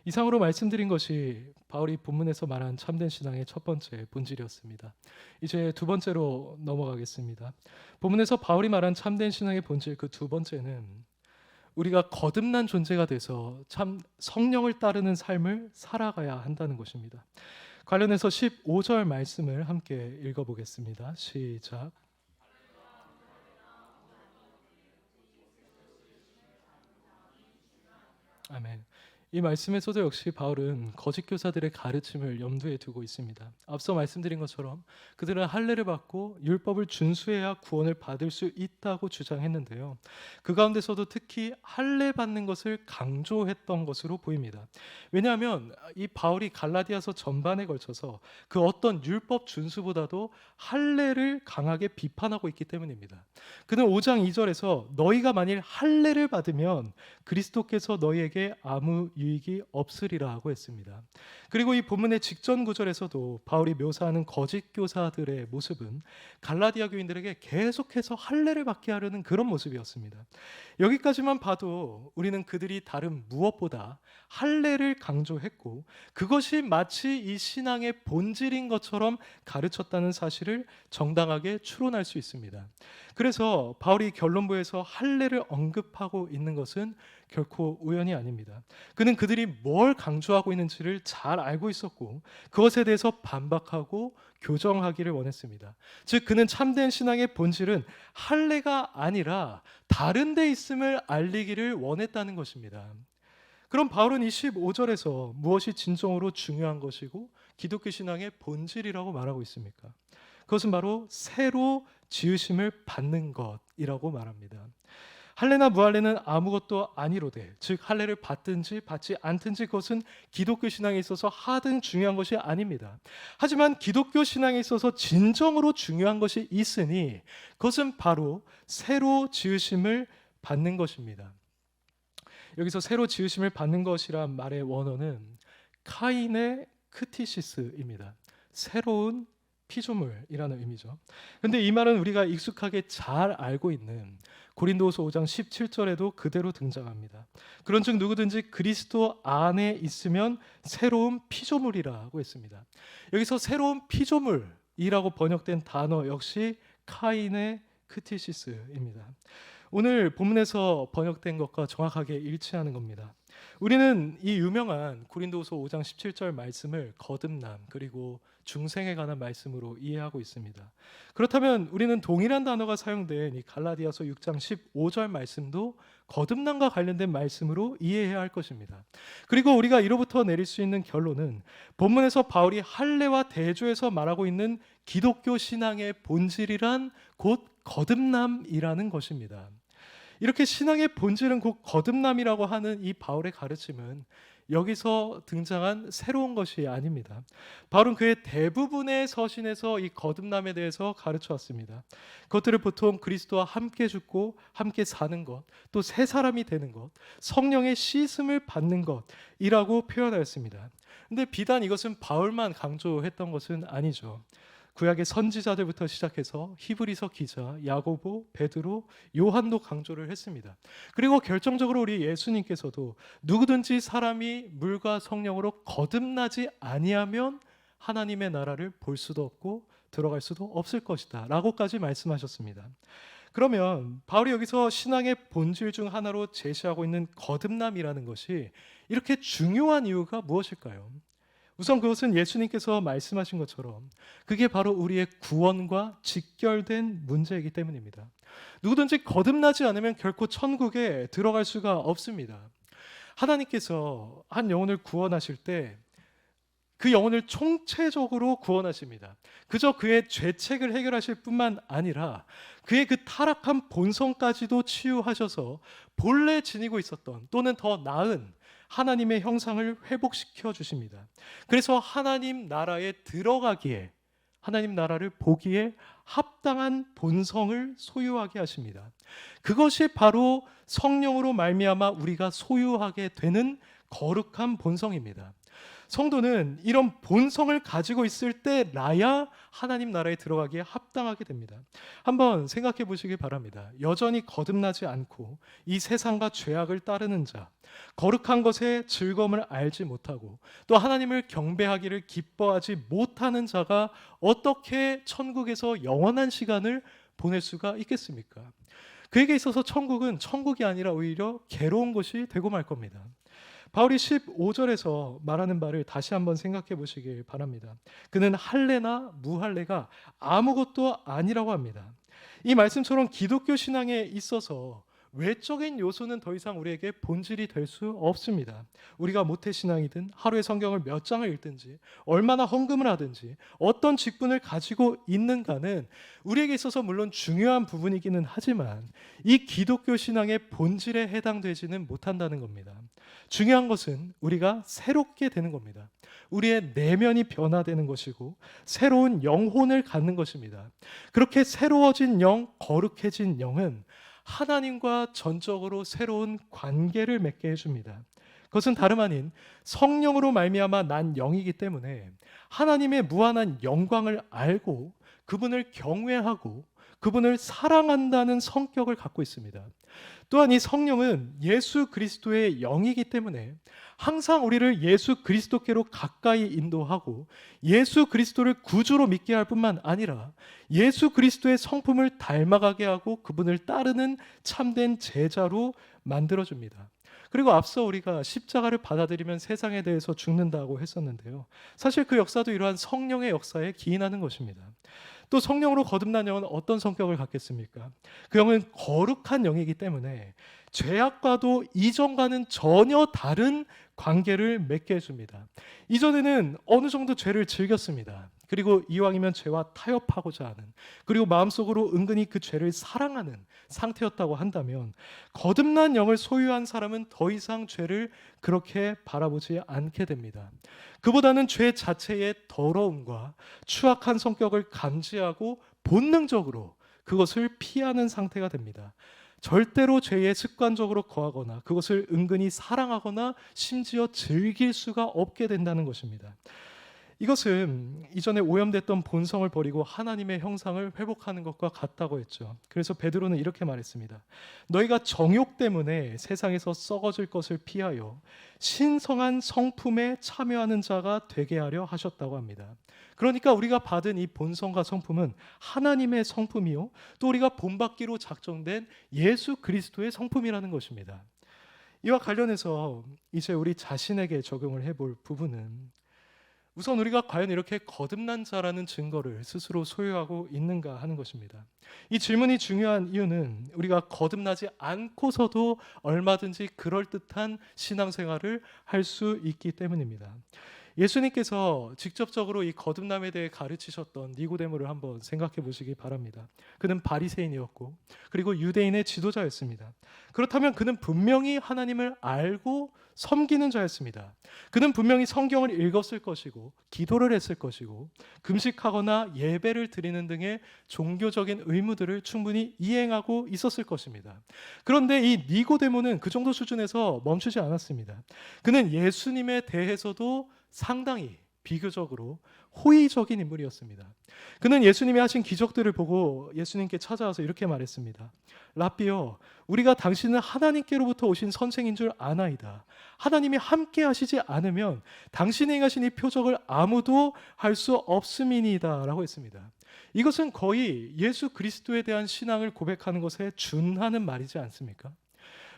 이상으로 말씀드린 것이 바울이 본문에서 말한 참된 신앙의 첫 번째 본질이었습니다. 이제 두 번째로 넘어가겠습니다. 본문에서 바울이 말한 참된 신앙의 본질 그 두 번째는 우리가 거듭난 존재가 돼서 참 성령을 따르는 삶을 살아가야 한다는 것입니다. 관련해서 15절 말씀을 함께 읽어보겠습니다. 시작. 아멘. 이 말씀에서도 역시 바울은 거짓 교사들의 가르침을 염두에 두고 있습니다. 앞서 말씀드린 것처럼 그들은 할례를 받고 율법을 준수해야 구원을 받을 수 있다고 주장했는데요. 그 가운데서도 특히 할례 받는 것을 강조했던 것으로 보입니다. 왜냐하면 이 바울이 갈라디아서 전반에 걸쳐서 그 어떤 율법 준수보다도 할례를 강하게 비판하고 있기 때문입니다. 그는 5장 2절에서 너희가 만일 할례를 받으면 그리스도께서 너희에게 아무 유익이 없으리라 하고 했습니다. 그리고 이 본문의 직전 구절에서도 바울이 묘사하는 거짓 교사들의 모습은 갈라디아 교인들에게 계속해서 할례를 받게 하려는 그런 모습이었습니다. 여기까지만 봐도 우리는 그들이 다른 무엇보다 할례를 강조했고 그것이 마치 이 신앙의 본질인 것처럼 가르쳤다는 사실을 정당하게 추론할 수 있습니다. 그래서 바울이 결론부에서 할례를 언급하고 있는 것은 결코 우연이 아닙니다. 그는 그들이 뭘 강조하고 있는지를 잘 알고 있었고 그것에 대해서 반박하고 교정하기를 원했습니다. 즉 그는 참된 신앙의 본질은 할례가 아니라 다른 데 있음을 알리기를 원했다는 것입니다. 그럼 바울은 이 15절에서 무엇이 진정으로 중요한 것이고 기독교 신앙의 본질이라고 말하고 있습니까? 그것은 바로 새로 지으심을 받는 것이라고 말합니다. 할례나 무할례는 아무것도 아니로되 즉 할례를 받든지 받지 않든지 그것은 기독교 신앙에 있어서 하등 중요한 것이 아닙니다. 하지만 기독교 신앙에 있어서 진정으로 중요한 것이 있으니 그것은 바로 새로 지으심을 받는 것입니다. 여기서 새로 지으심을 받는 것이란 말의 원어는 카인의 크티시스입니다. 새로운 피조물이라는 의미죠. 그런데 이 말은 우리가 익숙하게 잘 알고 있는 고린도후서 5장 17절에도 그대로 등장합니다. 그런즉 누구든지 그리스도 안에 있으면 새로운 피조물이라고 했습니다. 여기서 새로운 피조물이라고 번역된 단어 역시 카인의 크티시스입니다. 오늘 본문에서 번역된 것과 정확하게 일치하는 겁니다. 우리는 이 유명한 고린도후서 5장 17절 말씀을 거듭남 그리고 중생에 관한 말씀으로 이해하고 있습니다. 그렇다면 우리는 동일한 단어가 사용된 이 갈라디아서 6장 15절 말씀도 거듭남과 관련된 말씀으로 이해해야 할 것입니다. 그리고 우리가 이로부터 내릴 수 있는 결론은 본문에서 바울이 할례와 대조해서 말하고 있는 기독교 신앙의 본질이란 곧 거듭남이라는 것입니다. 이렇게 신앙의 본질은 곧 거듭남이라고 하는 이 바울의 가르침은 여기서 등장한 새로운 것이 아닙니다. 바울은 그의 대부분의 서신에서 이 거듭남에 대해서 가르쳐 왔습니다. 그것들을 보통 그리스도와 함께 죽고 함께 사는 것, 또 새 사람이 되는 것, 성령의 씻음을 받는 것이라고 표현하였습니다. 근데 비단 이것은 바울만 강조했던 것은 아니죠. 구약의 선지자들부터 시작해서 히브리서 기자, 야고보, 베드로, 요한도 강조를 했습니다. 그리고 결정적으로 우리 예수님께서도 누구든지 사람이 물과 성령으로 거듭나지 아니하면 하나님의 나라를 볼 수도 없고 들어갈 수도 없을 것이다 라고까지 말씀하셨습니다. 그러면 바울이 여기서 신앙의 본질 중 하나로 제시하고 있는 거듭남이라는 것이 이렇게 중요한 이유가 무엇일까요? 우선 그것은 예수님께서 말씀하신 것처럼 그게 바로 우리의 구원과 직결된 문제이기 때문입니다. 누구든지 거듭나지 않으면 결코 천국에 들어갈 수가 없습니다. 하나님께서 한 영혼을 구원하실 때 그 영혼을 총체적으로 구원하십니다. 그저 그의 죄책을 해결하실 뿐만 아니라 그의 그 타락한 본성까지도 치유하셔서 본래 지니고 있었던 또는 더 나은 하나님의 형상을 회복시켜 주십니다. 그래서 하나님 나라에 들어가기에, 하나님 나라를 보기에 합당한 본성을 소유하게 하십니다. 그것이 바로 성령으로 말미암아 우리가 소유하게 되는 거룩한 본성입니다. 성도는 이런 본성을 가지고 있을 때라야 하나님 나라에 들어가기에 합당하게 됩니다. 한번 생각해 보시기 바랍니다. 여전히 거듭나지 않고 이 세상과 죄악을 따르는 자, 거룩한 것의 즐거움을 알지 못하고 또 하나님을 경배하기를 기뻐하지 못하는 자가 어떻게 천국에서 영원한 시간을 보낼 수가 있겠습니까? 그에게 있어서 천국은 천국이 아니라 오히려 괴로운 곳이 되고 말 겁니다. 바울이 15절에서 말하는 바를 다시 한번 생각해 보시길 바랍니다. 그는 할례나 무할례가 아무것도 아니라고 합니다. 이 말씀처럼 기독교 신앙에 있어서 외적인 요소는 더 이상 우리에게 본질이 될 수 없습니다. 우리가 모태신앙이든 하루에 성경을 몇 장을 읽든지 얼마나 헌금을 하든지 어떤 직분을 가지고 있는가는 우리에게 있어서 물론 중요한 부분이기는 하지만 이 기독교 신앙의 본질에 해당되지는 못한다는 겁니다. 중요한 것은 우리가 새롭게 되는 겁니다. 우리의 내면이 변화되는 것이고 새로운 영혼을 갖는 것입니다. 그렇게 새로워진 영, 거룩해진 영은 하나님과 전적으로 새로운 관계를 맺게 해줍니다. 그것은 다름 아닌 성령으로 말미암아 난 영이기 때문에 하나님의 무한한 영광을 알고 그분을 경외하고 그분을 사랑한다는 성격을 갖고 있습니다. 또한 이 성령은 예수 그리스도의 영이기 때문에 항상 우리를 예수 그리스도께로 가까이 인도하고 예수 그리스도를 구주로 믿게 할 뿐만 아니라 예수 그리스도의 성품을 닮아가게 하고 그분을 따르는 참된 제자로 만들어줍니다. 그리고 앞서 우리가 십자가를 받아들이면 세상에 대해서 죽는다고 했었는데요. 사실 그 역사도 이러한 성령의 역사에 기인하는 것입니다. 또 성령으로 거듭난 영은 어떤 성격을 갖겠습니까? 그 영은 거룩한 영이기 때문에 죄악과도 이전과는 전혀 다른 관계를 맺게 해줍니다. 이전에는 어느 정도 죄를 즐겼습니다. 그리고 이왕이면 죄와 타협하고자 하는, 그리고 마음속으로 은근히 그 죄를 사랑하는 상태였다고 한다면 거듭난 영을 소유한 사람은 더 이상 죄를 그렇게 바라보지 않게 됩니다. 그보다는 죄 자체의 더러움과 추악한 성격을 감지하고 본능적으로 그것을 피하는 상태가 됩니다. 절대로 죄에 습관적으로 거하거나 그것을 은근히 사랑하거나 심지어 즐길 수가 없게 된다는 것입니다. 이것은 이전에 오염됐던 본성을 버리고 하나님의 형상을 회복하는 것과 같다고 했죠. 그래서 베드로는 이렇게 말했습니다. 너희가 정욕 때문에 세상에서 썩어질 것을 피하여 신성한 성품에 참여하는 자가 되게 하려 하셨다고 합니다. 그러니까 우리가 받은 이 본성과 성품은 하나님의 성품이요, 또 우리가 본받기로 작정된 예수 그리스도의 성품이라는 것입니다. 이와 관련해서 이제 우리 자신에게 적용을 해볼 부분은, 우선 우리가 과연 이렇게 거듭난 자라는 증거를 스스로 소유하고 있는가 하는 것입니다. 이 질문이 중요한 이유는 우리가 거듭나지 않고서도 얼마든지 그럴듯한 신앙생활을 할 수 있기 때문입니다. 예수님께서 직접적으로 이 거듭남에 대해 가르치셨던 니고데모를 한번 생각해 보시기 바랍니다. 그는 바리새인이었고 그리고 유대인의 지도자였습니다. 그렇다면 그는 분명히 하나님을 알고 섬기는 자였습니다. 그는 분명히 성경을 읽었을 것이고 기도를 했을 것이고 금식하거나 예배를 드리는 등의 종교적인 의무들을 충분히 이행하고 있었을 것입니다. 그런데 이 니고데모는 그 정도 수준에서 멈추지 않았습니다. 그는 예수님에 대해서도 상당히 비교적으로 호의적인 인물이었습니다. 그는 예수님이 하신 기적들을 보고 예수님께 찾아와서 이렇게 말했습니다. 라삐여, 우리가 당신은 하나님께로부터 오신 선생인 줄 아나이다. 하나님이 함께 하시지 않으면 당신이 행하신 이 표적을 아무도 할 수 없음이니이다 라고 했습니다. 이것은 거의 예수 그리스도에 대한 신앙을 고백하는 것에 준하는 말이지 않습니까?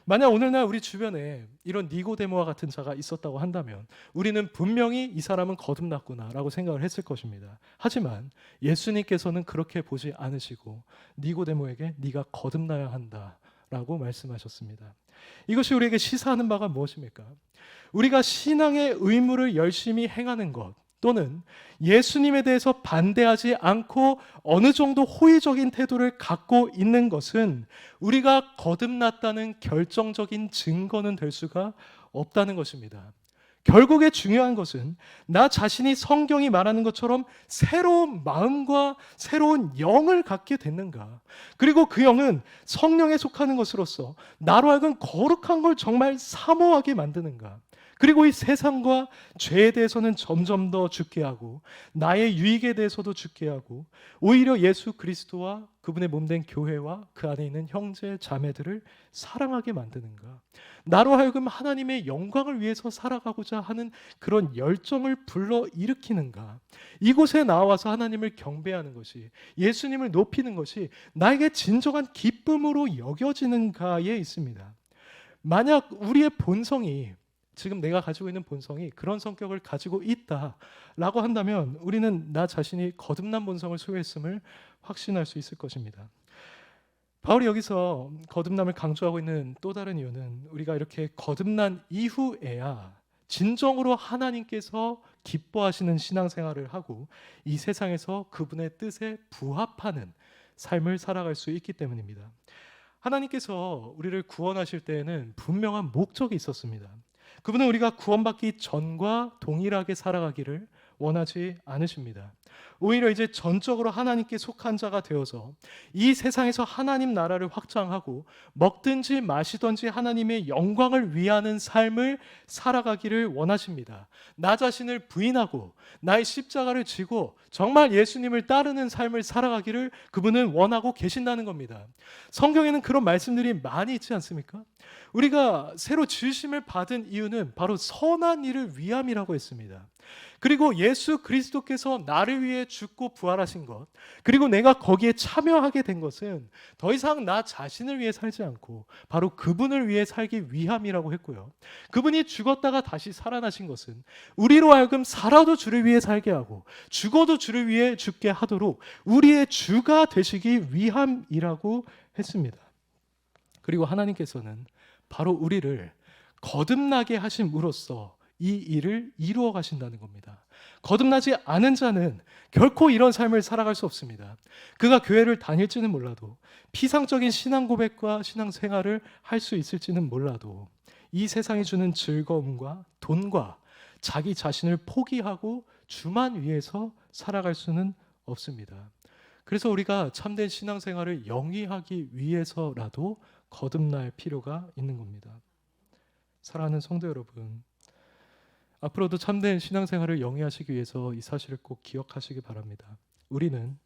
만약 오늘날 우리 주변에 이런 니고데모와 같은 자가 있었다고 한다면 우리는 분명히 이 사람은 거듭났구나라고 생각을 했을 것입니다. 하지만 예수님께서는 그렇게 보지 않으시고 니고데모에게 네가 거듭나야 한다라고 말씀하셨습니다. 이것이 우리에게 시사하는 바가 무엇입니까? 우리가 신앙의 의무를 열심히 행하는 것 또는 예수님에 대해서 반대하지 않고 어느 정도 호의적인 태도를 갖고 있는 것은 우리가 거듭났다는 결정적인 증거는 될 수가 없다는 것입니다. 결국에 중요한 것은 나 자신이 성경이 말하는 것처럼 새로운 마음과 새로운 영을 갖게 됐는가, 그리고 그 영은 성령에 속하는 것으로서 나로 하여금 거룩한 걸 정말 사모하게 만드는가, 그리고 이 세상과 죄에 대해서는 점점 더 죽게 하고 나의 유익에 대해서도 죽게 하고 오히려 예수 그리스도와 그분의 몸된 교회와 그 안에 있는 형제 자매들을 사랑하게 만드는가, 나로 하여금 하나님의 영광을 위해서 살아가고자 하는 그런 열정을 불러일으키는가, 이곳에 나와서 하나님을 경배하는 것이, 예수님을 높이는 것이 나에게 진정한 기쁨으로 여겨지는가에 있습니다. 만약 우리의 본성이, 지금 내가 가지고 있는 본성이 그런 성격을 가지고 있다라고 한다면 우리는 나 자신이 거듭난 본성을 소유했음을 확신할 수 있을 것입니다. 바울이 여기서 거듭남을 강조하고 있는 또 다른 이유는 우리가 이렇게 거듭난 이후에야 진정으로 하나님께서 기뻐하시는 신앙생활을 하고 이 세상에서 그분의 뜻에 부합하는 삶을 살아갈 수 있기 때문입니다. 하나님께서 우리를 구원하실 때에는 분명한 목적이 있었습니다. 그분은 우리가 구원받기 전과 동일하게 살아가기를 원하지 않으십니다. 오히려 이제 전적으로 하나님께 속한 자가 되어서 이 세상에서 하나님 나라를 확장하고 먹든지 마시든지 하나님의 영광을 위하는 삶을 살아가기를 원하십니다. 나 자신을 부인하고 나의 십자가를 지고 정말 예수님을 따르는 삶을 살아가기를 그분은 원하고 계신다는 겁니다. 성경에는 그런 말씀들이 많이 있지 않습니까? 우리가 새로 지으심을 받은 이유는 바로 선한 일을 위함이라고 했습니다. 그리고 예수 그리스도께서 나를 위해 죽고 부활하신 것, 그리고 내가 거기에 참여하게 된 것은 더 이상 나 자신을 위해 살지 않고 바로 그분을 위해 살기 위함이라고 했고요. 그분이 죽었다가 다시 살아나신 것은 우리로 하여금 살아도 주를 위해 살게 하고 죽어도 주를 위해 죽게 하도록 우리의 주가 되시기 위함이라고 했습니다. 그리고 하나님께서는 바로 우리를 거듭나게 하심으로써 이 일을 이루어 가신다는 겁니다. 거듭나지 않은 자는 결코 이런 삶을 살아갈 수 없습니다. 그가 교회를 다닐지는 몰라도, 피상적인 신앙 고백과 신앙 생활을 할 수 있을지는 몰라도 이 세상이 주는 즐거움과 돈과 자기 자신을 포기하고 주만 위해서 살아갈 수는 없습니다. 그래서 우리가 참된 신앙생활을 영위하기 위해서라도 거듭날 필요가 있는 겁니다. 사랑하는 성도 여러분, 앞으로도 참된 신앙생활을 영위하시기 위해서 이 사실을 꼭 기억하시기 바랍니다. 우리는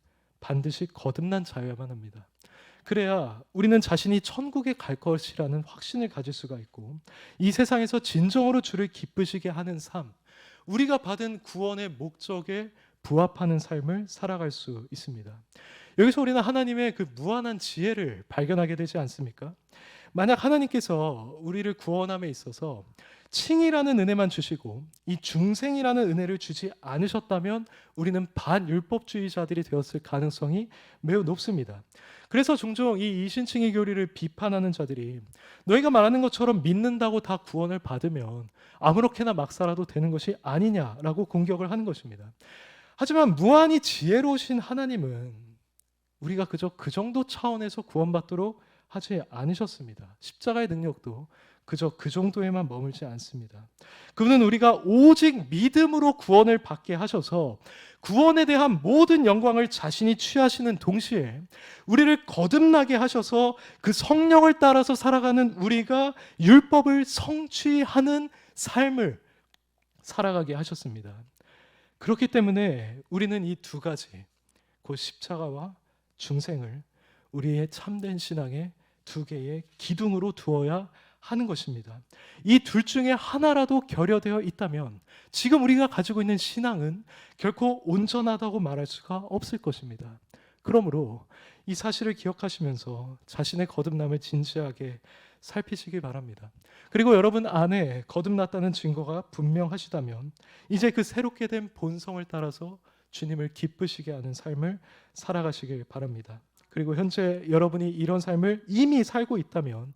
반드시 거듭난 자여야만 합니다. 그래야 우리는 자신이 천국에 갈 것이라는 확신을 가질 수가 있고 이 세상에서 진정으로 주를 기쁘시게 하는 삶, 우리가 받은 구원의 목적에 부합하는 삶을 살아갈 수 있습니다. 여기서 우리는 하나님의 그 무한한 지혜를 발견하게 되지 않습니까? 만약 하나님께서 우리를 구원함에 있어서 칭이라는 은혜만 주시고 이 중생이라는 은혜를 주지 않으셨다면 우리는 반율법주의자들이 되었을 가능성이 매우 높습니다. 그래서 종종 이 이신칭의 교리를 비판하는 자들이 너희가 말하는 것처럼 믿는다고 다 구원을 받으면 아무렇게나 막 살아도 되는 것이 아니냐라고 공격을 하는 것입니다. 하지만 무한히 지혜로우신 하나님은 우리가 그저 그 정도 차원에서 구원받도록 하지 않으셨습니다. 십자가의 능력도 그저 그 정도에만 머물지 않습니다. 그분은 우리가 오직 믿음으로 구원을 받게 하셔서 구원에 대한 모든 영광을 자신이 취하시는 동시에 우리를 거듭나게 하셔서 그 성령을 따라서 살아가는 우리가 율법을 성취하는 삶을 살아가게 하셨습니다. 그렇기 때문에 우리는 이 두 가지, 곧 십자가와 중생을 우리의 참된 신앙의 두 개의 기둥으로 두어야 하는 것입니다. 이 둘 중에 하나라도 결여되어 있다면 지금 우리가 가지고 있는 신앙은 결코 온전하다고 말할 수가 없을 것입니다. 그러므로 이 사실을 기억하시면서 자신의 거듭남을 진지하게 살피시기 바랍니다. 그리고 여러분 안에 거듭났다는 증거가 분명하시다면 이제 그 새롭게 된 본성을 따라서 주님을 기쁘시게 하는 삶을 살아가시길 바랍니다. 그리고 현재 여러분이 이런 삶을 이미 살고 있다면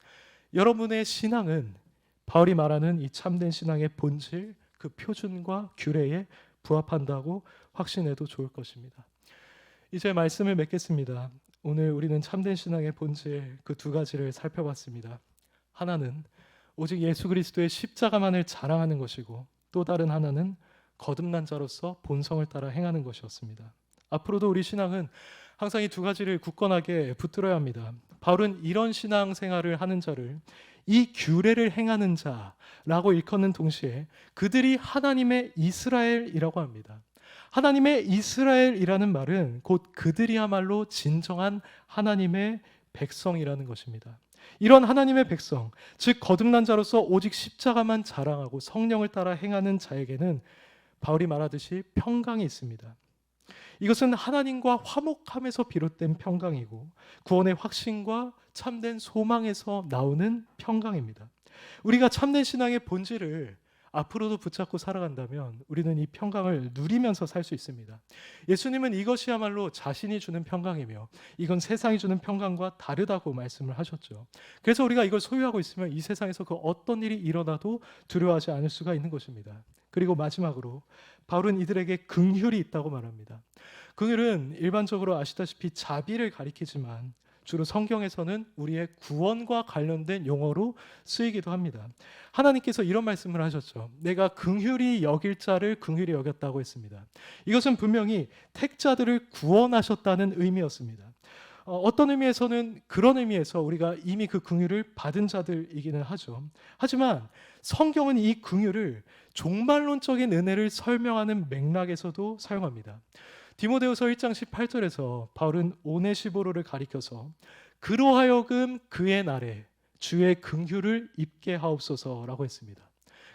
여러분의 신앙은 바울이 말하는 이 참된 신앙의 본질, 그 표준과 규례에 부합한다고 확신해도 좋을 것입니다. 이제 말씀을 맺겠습니다. 오늘 우리는 참된 신앙의 본질 그 두 가지를 살펴봤습니다. 하나는 오직 예수 그리스도의 십자가만을 자랑하는 것이고 또 다른 하나는 거듭난 자로서 본성을 따라 행하는 것이었습니다. 앞으로도 우리 신앙은 항상 이 두 가지를 굳건하게 붙들어야 합니다. 바울은 이런 신앙 생활을 하는 자를 이 규례를 행하는 자라고 일컫는 동시에 그들이 하나님의 이스라엘이라고 합니다. 하나님의 이스라엘이라는 말은 곧 그들이야말로 진정한 하나님의 백성이라는 것입니다. 이런 하나님의 백성, 즉 거듭난 자로서 오직 십자가만 자랑하고 성령을 따라 행하는 자에게는 바울이 말하듯이 평강이 있습니다. 이것은 하나님과 화목함에서 비롯된 평강이고 구원의 확신과 참된 소망에서 나오는 평강입니다. 우리가 참된 신앙의 본질을 앞으로도 붙잡고 살아간다면 우리는 이 평강을 누리면서 살 수 있습니다. 예수님은 이것이야말로 자신이 주는 평강이며 이건 세상이 주는 평강과 다르다고 말씀을 하셨죠. 그래서 우리가 이걸 소유하고 있으면 이 세상에서 그 어떤 일이 일어나도 두려워하지 않을 수가 있는 것입니다. 그리고 마지막으로 바울은 이들에게 긍휼이 있다고 말합니다. 긍휼은 일반적으로 아시다시피 자비를 가리키지만 주로 성경에서는 우리의 구원과 관련된 용어로 쓰이기도 합니다. 하나님께서 이런 말씀을 하셨죠. 내가 긍휼히 여길 자를 긍휼히 여겼다고 했습니다. 이것은 분명히 택자들을 구원하셨다는 의미였습니다. 어떤 의미에서는 그런 의미에서 우리가 이미 그 긍휼을 받은 자들이기는 하죠. 하지만 성경은 이 긍휼을 종말론적인 은혜를 설명하는 맥락에서도 사용합니다. 디모데후서 1장 18절에서 바울은 오네시보로를 가리켜서 그로 하여금 그의 날에 주의 긍휼을 입게 하옵소서라고 했습니다.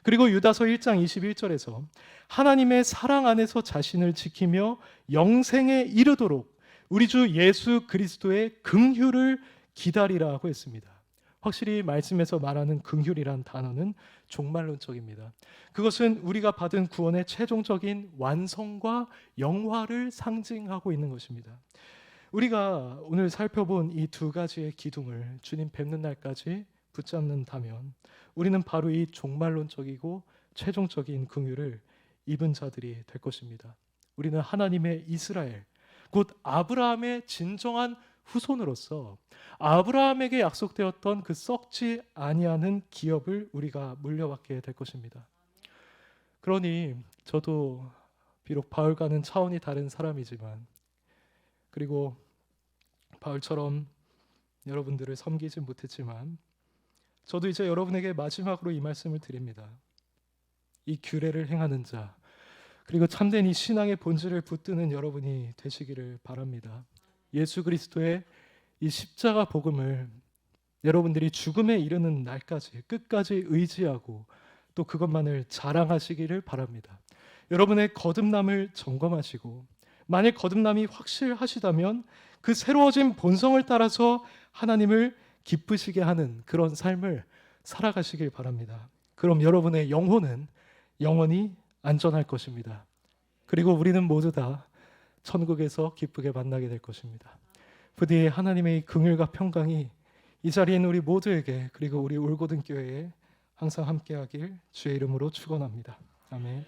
그리고 유다서 1장 21절에서 하나님의 사랑 안에서 자신을 지키며 영생에 이르도록 우리 주 예수 그리스도의 긍휼을 기다리라고 했습니다. 확실히 말씀에서 말하는 긍휼이란 단어는 종말론적입니다. 그것은 우리가 받은 구원의 최종적인 완성과 영화를 상징하고 있는 것입니다. 우리가 오늘 살펴본 이 두 가지의 기둥을 주님 뵙는 날까지 붙잡는다면 우리는 바로 이 종말론적이고 최종적인 긍휼을 입은 자들이 될 것입니다. 우리는 하나님의 이스라엘, 곧 아브라함의 진정한 후손으로서 아브라함에게 약속되었던 그 썩지 아니하는 기업을 우리가 물려받게 될 것입니다. 그러니 저도 비록 바울과는 차원이 다른 사람이지만 그리고 바울처럼 여러분들을 섬기지 못했지만 저도 이제 여러분에게 마지막으로 이 말씀을 드립니다. 이 규례를 행하는 자 그리고 참된 이 신앙의 본질을 붙드는 여러분이 되시기를 바랍니다. 예수 그리스도의 이 십자가 복음을 여러분들이 죽음에 이르는 날까지 끝까지 의지하고 또 그것만을 자랑하시기를 바랍니다. 여러분의 거듭남을 점검하시고 만일 거듭남이 확실하시다면 그 새로워진 본성을 따라서 하나님을 기쁘시게 하는 그런 삶을 살아가시길 바랍니다. 그럼 여러분의 영혼은 영원히 안전할 것입니다. 그리고 우리는 모두 다 천국에서 기쁘게 만나게 될 것입니다. 부디 하나님의 긍휼과 평강이 이 자리에 있는 우리 모두에게, 그리고 우리 올고든 교회에 항상 함께하길 주의 이름으로 축원합니다. 아멘.